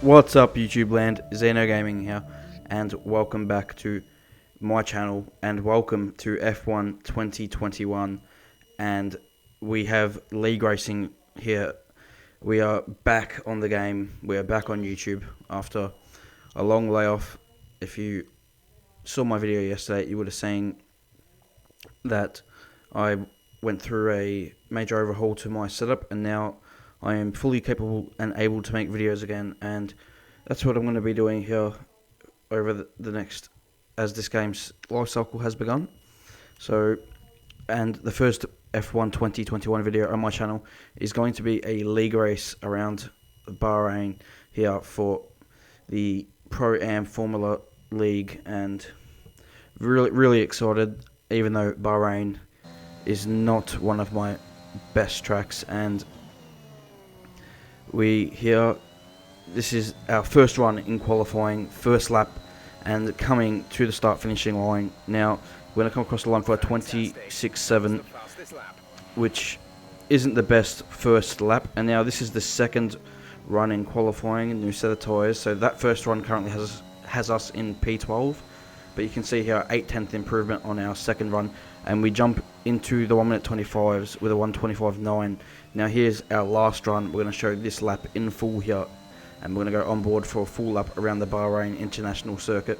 What's up, YouTube land? Xeno Gaming here, and welcome back to my channel, and welcome to F1 2021. And we have league racing here. We are back on the game. We are back on YouTube after a long layoff. If you saw my video yesterday, you would have seen that I went through a major overhaul to my setup, and now I am fully capable and able to make videos again, and that's what I'm going to be doing here over the next, as this game's life cycle has begun. So, and the first F1 2021 video on my channel is going to be a league race around Bahrain here for the Pro-Am Formula League, and really excited, even though Bahrain is not one of my best tracks. And this is our first run in qualifying, first lap, and coming to the start finishing line. Now we're going to come across the line for a 26.7, which isn't the best first lap, and now this is the second run in qualifying, a new set of tyres. So that first run currently has us in P12, but you can see here 8/10 improvement on our second run, and we jump into the 1 minute 25s with a 1:25.9. Now here's our last run. We're going to show this lap in full here, and we're going to go on board for a full lap around the Bahrain International Circuit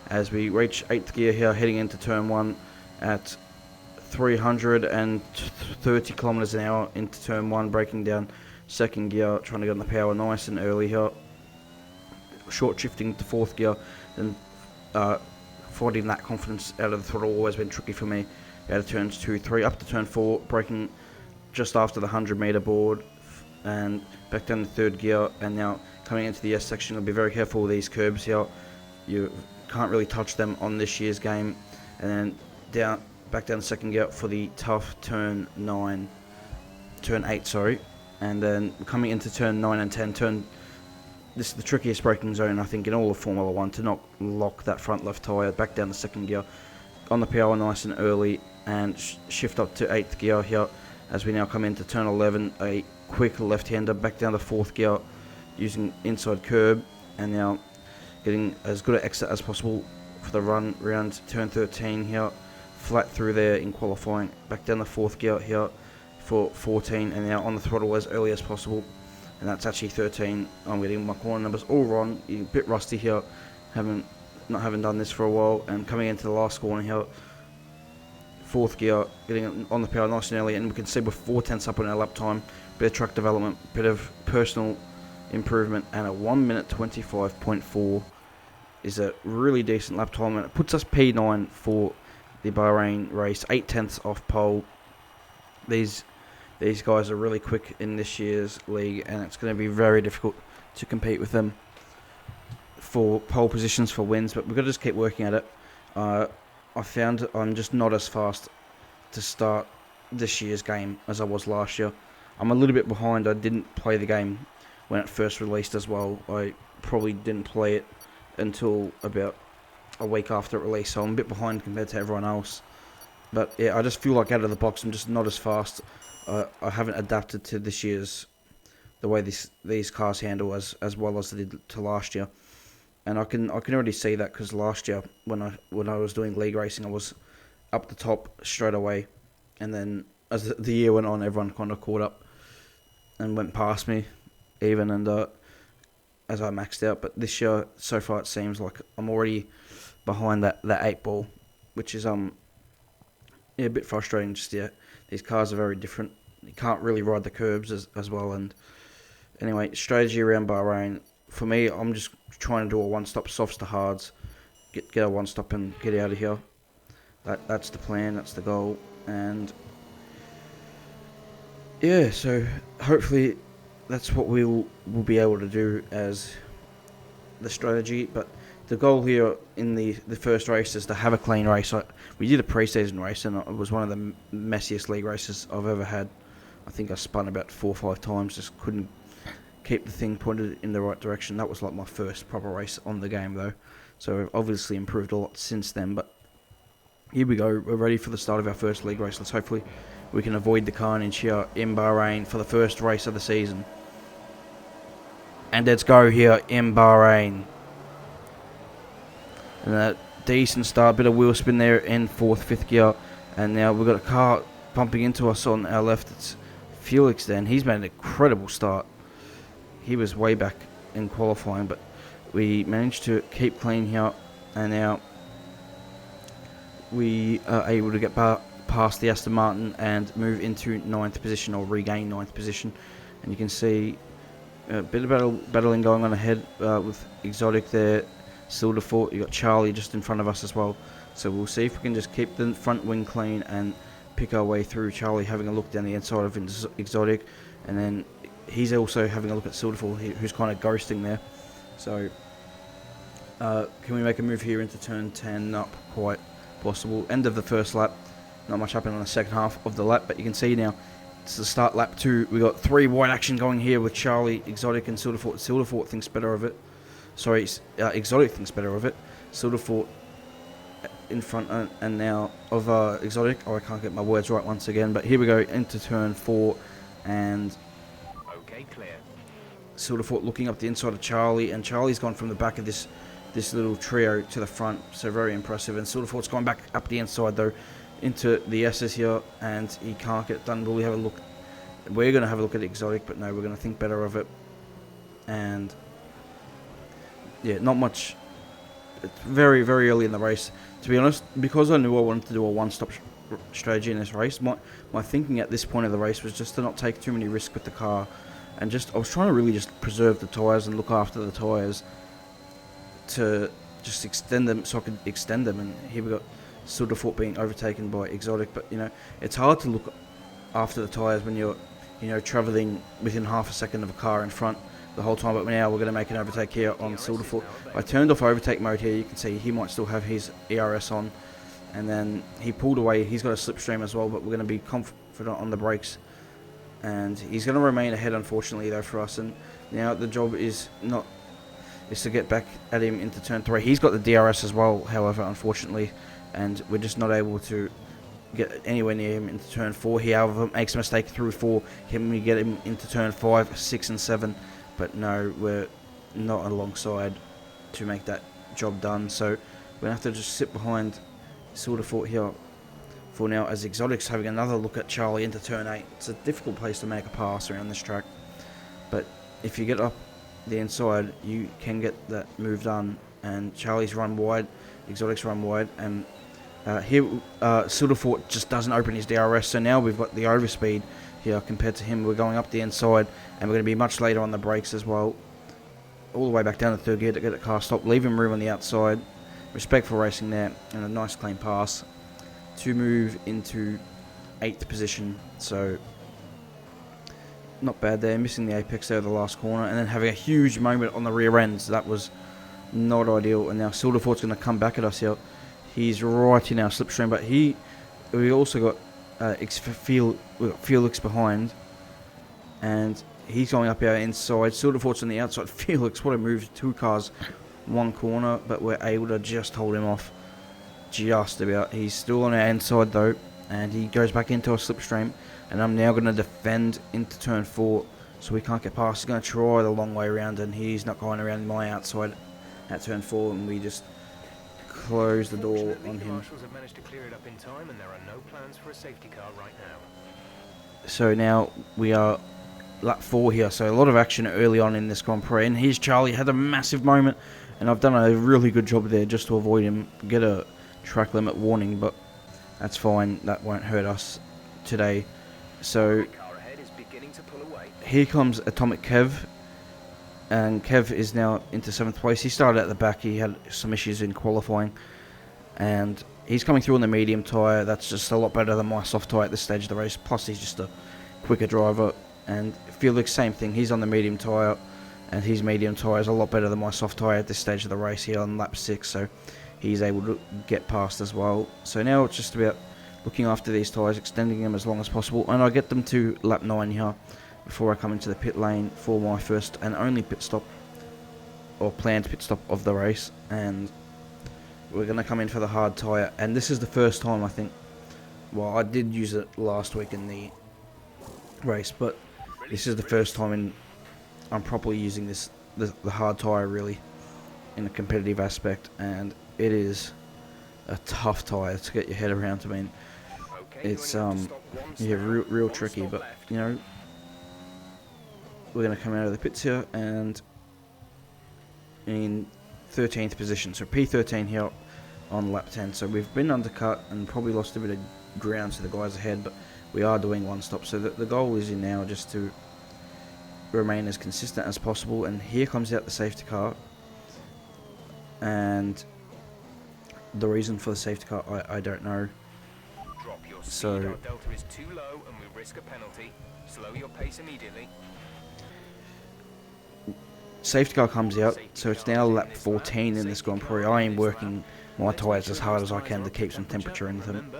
as we reach 8th gear here, heading into turn 1 at 330 kilometers an hour into turn 1, breaking down second gear, trying to get on the power nice and early here, short shifting to 4th gear, and finding that confidence out of the throttle always been tricky for me. Out of turns 2, 3, up to turn 4, braking just after the 100-meter board, and back down the 3rd gear, and now coming into the S section. I'll be very careful with these curbs here. You can't really touch them on this year's game. And then back down the 2nd gear for the tough turn 8, sorry. And then coming into turn 9 and 10, this is the trickiest braking zone, I think, in all of Formula 1, to not lock that front left tyre. Back down the 2nd gear, on the power nice and early, and shift up to 8th gear here as we now come into turn 11, a quick left-hander, back down to 4th gear using inside curb, and now getting as good an exit as possible for the run around turn 13 here, flat through there in qualifying, back down the 4th gear here for 14, and now on the throttle as early as possible, and that's actually 13. I'm getting my corner numbers all wrong, a bit rusty here, not having done this for a while, and coming into the last corner here, 4th gear, getting on the power nice and early, and we can see we're 4/10 up on our lap time. Bit of track development, bit of personal improvement, and a 1 minute 25.4 is a really decent lap time, and it puts us P9 for the Bahrain race, 8/10 off pole. These guys are really quick in this year's league, and it's going to be very difficult to compete with them for pole positions for wins, but we've got to just keep working at it. I found I'm just not as fast to start this year's game as I was last year. I'm a little bit behind. I didn't play the game when it first released as well. I probably didn't play it until about a week after it released, so I'm a bit behind compared to everyone else. But yeah, I just feel like out of the box I'm just not as fast. I haven't adapted to this year's, the way these cars handle as well as they did to last year. And I can already see that, because last year when I was doing league racing, I was up the top straight away, and then as the year went on, everyone kind of caught up and went past me even, and as I maxed out. But this year so far it seems like I'm already behind that 8 ball, which is a bit frustrating. Just these cars are very different. You can't really ride the curbs as well. And anyway, strategy around Bahrain. For me, I'm just trying to do a one-stop softs to hards, get a one-stop and get out of here. That's the plan, that's the goal, and yeah, so hopefully that's what we'll be able to do as the strategy. But the goal here in the first race is to have a clean race. We did a pre-season race, and it was one of the messiest league races I've ever had. I think I spun about 4 or 5 times, just couldn't keep the thing pointed in the right direction. That was like my first proper race on the game though, so we've obviously improved a lot since then. But here we go, we're ready for the start of our first league race. Let's hopefully we can avoid the carnage here in Bahrain for the first race of the season. And let's go here in Bahrain. And a decent start, bit of wheel spin there in 4th, 5th gear. And now we've got a car bumping into us on our left. It's Felix then. He's made an incredible start. He was way back in qualifying, but we managed to keep clean here. And now we are able to get past the Aston Martin and move into 9th position, or regain 9th position. And you can see a bit of battling going on ahead with Exotic there. Silverfort, you got Charlie just in front of us as well. So we'll see if we can just keep the front wing clean and pick our way through. Charlie having a look down the inside of Exotic, and then he's also having a look at Silverfort, who's kind of ghosting there. So can we make a move here into turn 10? Not quite possible. End of the first lap. Not much happened on the second half of the lap, but you can see now it's the start lap 2. We got 3 wide action going here with Charlie, Exotic, and Silverfort. Silverfort thinks better of it. Sorry, Exotic thinks better of it. Silverfort in front and now of Exotic. Oh, I can't get my words right once again, but here we go into turn 4, and okay, clear. Silverfort looking up the inside of Charlie, and Charlie's gone from the back of this little trio to the front, so very impressive. And Silverfort's gone back up the inside though into the S's here, and he can't get it done. Will we have a look? We're going to have a look at Exotic, but no, we're going to think better of it. And yeah, not much. It's very, very early in the race. To be honest, because I knew I wanted to do a one-stop strategy in this race, my thinking at this point of the race was just to not take too many risks with the car. And I was trying to really just preserve the tyres and look after the tyres to just extend them, so I could extend them. And here we got Silverfort being overtaken by Exotic. But, you know, it's hard to look after the tyres when you're, you know, travelling within half a second of a car in front the whole time. But now we're going to make an overtake here on Silverfort. I turned off overtake mode here. You can see he might still have his ERS on, and then he pulled away. He's got a slipstream as well, but we're going to be confident on the brakes, and he's going to remain ahead, unfortunately, though, for us. And now the job is to get back at him into turn 3. He's got the DRS as well, however, unfortunately, and we're just not able to get anywhere near him into turn 4. He, however, makes a mistake through 4. We get him into turn 5, 6 and 7. But no, we're not alongside to make that job done. So we're going to have to just sit behind Silverfort here for now, as Exotic's having another look at Charlie into turn 8. It's a difficult place to make a pass around this track, but if you get up the inside, you can get that move done. And Charlie's run wide, Exotic's run wide, and here Silverfort just doesn't open his DRS. So now we've got the overspeed here compared to him. We're going up the inside, and we're going to be much later on the brakes as well, all the way back down to 3rd gear to get the car stopped, leaving room on the outside. Respectful racing there, and a nice clean pass to move into 8th position. So not bad there, missing the apex there, the last corner, and then having a huge moment on the rear ends. That was not ideal. And now Silverfort's going to come back at us here. He's right in our slipstream, but we also got Felix behind, and he's going up our inside. Silverfort's on the outside. Felix, what a move! 2 cars, 1 corner, but we're able to just hold him off just about. He's still on our inside though, and he goes back into a slipstream, and I'm now going to defend into turn 4, so we can't get past. He's going to try the long way around, and he's not going around my outside at turn 4, and we just close the door on him. Marshals have managed to clear it up in time, and there are no plans for a safety car right now. So now we are lap 4 here, so a lot of action early on in this Grand Prix. And here's Charlie, had a massive moment, and I've done a really good job there just to avoid him, get a track limit warning, but that's fine, that won't hurt us today. So here comes Atomic Kev, and Kev is now into 7th place. He started at the back, he had some issues in qualifying, and he's coming through on the medium tyre. That's just a lot better than my soft tyre at this stage of the race, plus he's just a quicker driver. And Felix, same thing, he's on the medium tyre, and his medium tyre is a lot better than my soft tyre at this stage of the race here on lap 6, so he's able to get past as well. So now it's just about looking after these tyres, extending them as long as possible, and I get them to lap 9 here before I come into the pit lane for my first and only pit stop, or planned pit stop of the race. And we're going to come in for the hard tyre, and this is the first time, I think, well, I did use it last week in the race, but this is the first time I'm properly using this the hard tyre really in a competitive aspect, and it is a tough tyre to get your head around. I mean, it's yeah, real tricky, but you know, we're going to come out of the pits here and in 13th position, so P13 here on lap 10. So we've been undercut and probably lost a bit of ground to the guys ahead, but we are doing one stop. So the goal is in now just to remain as consistent as possible. And here comes out the safety car, and the reason for the safety car I don't know. Drop your speed. So Our delta is too low and we risk a penalty. Slow your pace immediately. Safety car comes out, so it's now lap 14 in this Grand Prix. I am working my tyres as hard as I can to keep some temperature into them.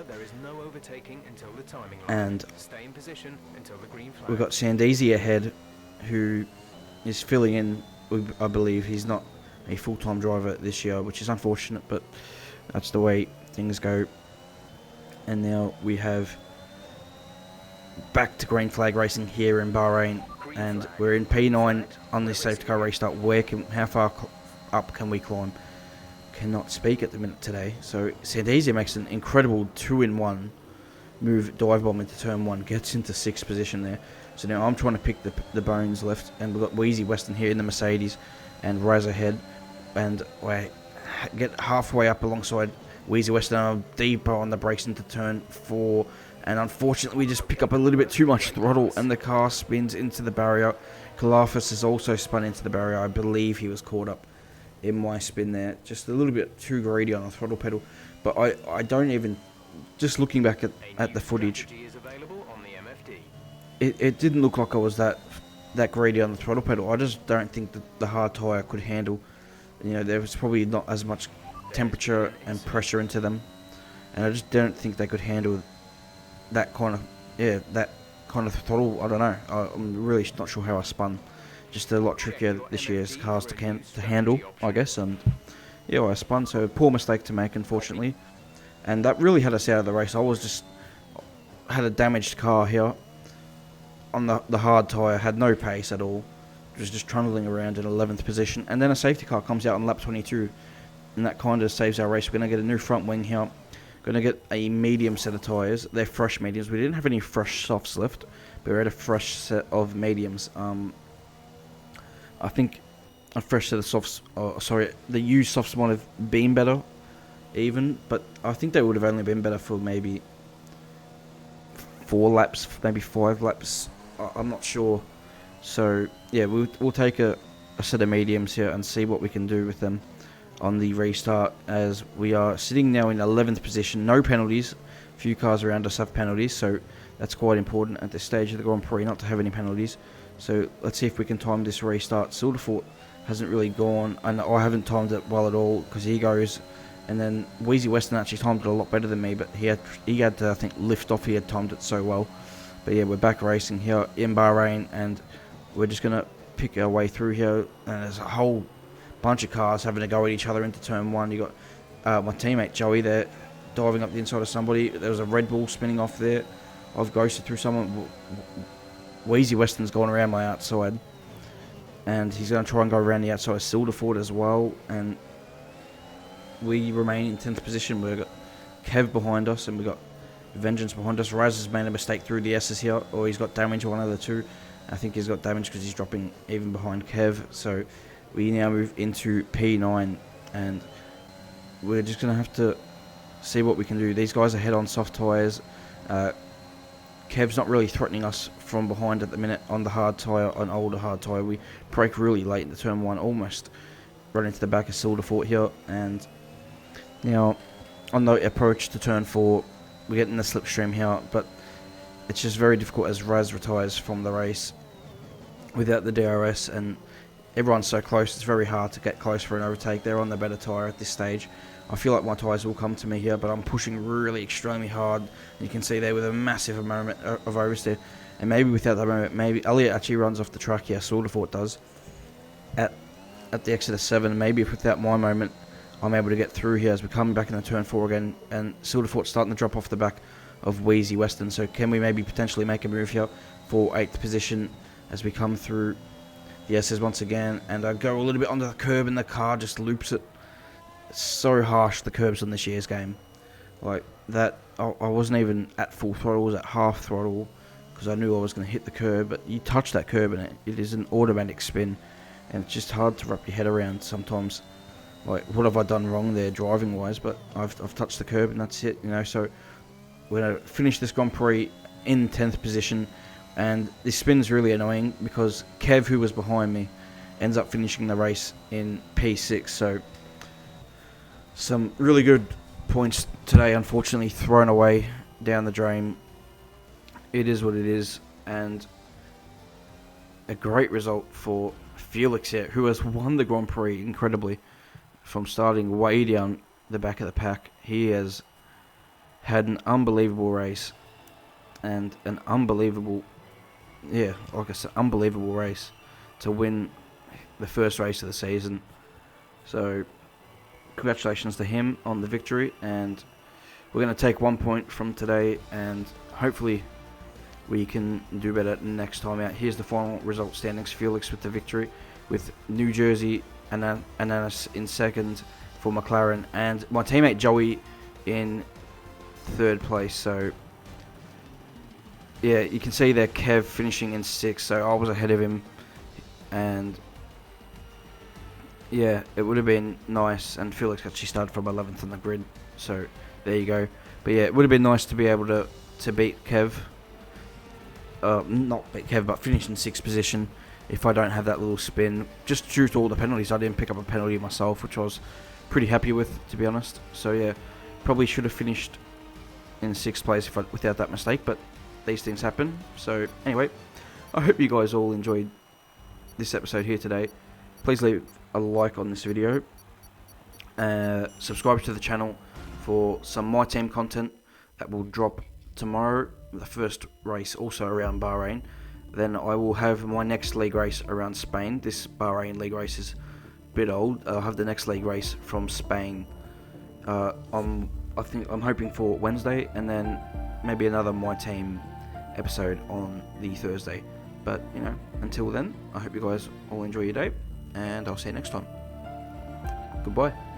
And we've got Sandesi ahead, who is filling in. I believe he's not a full-time driver this year, which is unfortunate, but that's the way things go. And now we have back to green flag racing here in Bahrain, and we're in P9 on this safety car restart. How far up can we climb? Cannot speak at the minute today. So Sandesi makes an incredible 2-in-1 move, dive bomb into turn 1, gets into 6th position there. So now I'm trying to pick the bones left, and we've got Wheezy Western here in the Mercedes and Raz ahead, and I get halfway up alongside Wheezy Western. I'm deeper on the brakes into turn 4, and unfortunately we just pick up a little bit too much throttle and the car spins into the barrier. Kalafis has also spun into the barrier. I believe he was caught up in my spin there, just a little bit too greedy on the throttle pedal. But I don't even, just looking back at the footage, it didn't look like I was that greedy on the throttle pedal. I just don't think that the hard tyre could handle, you know, there was probably not as much temperature and pressure into them, and I just don't think they could handle that kind of throttle. I don't know. I'm really not sure how I spun. Just a lot trickier this year's cars to handle, I guess. And yeah, well, I spun, so poor mistake to make, unfortunately. And that really had us out of the race. Had a damaged car here on the hard tyre, had no pace at all. Was just trundling around in 11th position. And then a safety car comes out on lap 22, and that kind of saves our race. We're going to get a new front wing here. Going to get a medium set of tyres. They're fresh mediums. We didn't have any fresh softs left, but we had a fresh set of mediums. I think a fresh set of softs, the used softs might have been better even, but I think they would have only been better for maybe 4 laps, maybe 5 laps. I'm not sure. So yeah, we'll take a set of mediums here and see what we can do with them on the restart, as we are sitting now in 11th position. No penalties. A few cars around us have penalties, so that's quite important at this stage of the Grand Prix not to have any penalties. So let's see if we can time this restart. Silverfort hasn't really gone, and I haven't timed it well at all because he goes, and then Wheezy Western actually timed it a lot better than me, but he had to, I think, lift off. He had timed it so well. But yeah, we're back racing here in Bahrain, and we're just gonna pick our way through here. And there's a whole bunch of cars having to go at each other into turn 1. You got my teammate Joey there diving up the inside of somebody. There was a Red Bull spinning off there. I've ghosted through someone. Wheezy Western's gone around my outside, and he's going to try and go around the outside of Silverford as well. And we remain in 10th position. We've got Kev behind us, and we've got Vengeance behind us. Raz has made a mistake through the S's here, or he's got damage, one of the two. I think he's got damage because he's dropping even behind Kev. So we now move into P9, and we're just going to have to see what we can do. These guys are head on soft tyres. Kev's not really threatening us from behind at the minute on the hard tyre, on older hard tyre. We brake really late into turn 1, almost run into the back of Silverfort here. And now on the approach to turn 4, we're getting the slipstream here, but it's just very difficult as Raz retires from the race without the DRS, and everyone's so close. It's very hard to get close for an overtake. They're on the better tyre at this stage. I feel like my tyres will come to me here, but I'm pushing really extremely hard. You can see there with a massive amount of oversteer. And maybe without that moment, maybe Elliot actually runs off the track. Yeah, Silverfort does. At the exit of 7, maybe without my moment, I'm able to get through here as we come back in the turn 4 again. And Silverfort's starting to drop off the back of Wheezy Western. So can we maybe potentially make a move here for 8th position as we come through yeses once again, and I go a little bit onto the curb and the car just loops it. It's so harsh, the curbs on this year's game. Like that, I wasn't even at full throttle, I was at half throttle because I knew I was going to hit the curb, but you touch that curb and it is an automatic spin, and it's just hard to wrap your head around sometimes. Like, what have I done wrong there driving wise? But I've touched the curb and that's it, you know. So we're going to finish this Grand Prix in 10th position, and this spin's really annoying because Kev, who was behind me, ends up finishing the race in P6. So some really good points today, unfortunately, thrown away down the drain. It is what it is, and a great result for Felix here, who has won the Grand Prix incredibly from starting way down the back of the pack. He has had an unbelievable race and an unbelievable, like I said, unbelievable race to win the first race of the season. So congratulations to him on the victory, and we're going to take 1 point from today, and hopefully we can do better next time out. Here's the final result standings. Felix with the victory, with New Jersey and Ananas in second for McLaren, and my teammate Joey in third place. So yeah, you can see there Kev finishing in sixth, so I was ahead of him, and yeah, it would have been nice, and Felix actually started from 11th on the grid, so there you go. But yeah, it would have been nice to be able to beat Kev, not beat Kev, but finish in 6th position if I don't have that little spin. Just due to all the penalties, I didn't pick up a penalty myself, which I was pretty happy with, to be honest. So yeah, probably should have finished in 6th place without that mistake, but these things happen. So anyway, I hope you guys all enjoyed this episode here today. Please leave a like on this video, subscribe to the channel for some My Team content that will drop tomorrow, the first race also around Bahrain. Then I will have my next league race around Spain. This Bahrain league race is a bit old. I'll have the next league race from Spain. I think I'm hoping for Wednesday, and then maybe another My Team episode on the Thursday. But you know, until then, I hope you guys all enjoy your day, and I'll see you next time. Goodbye.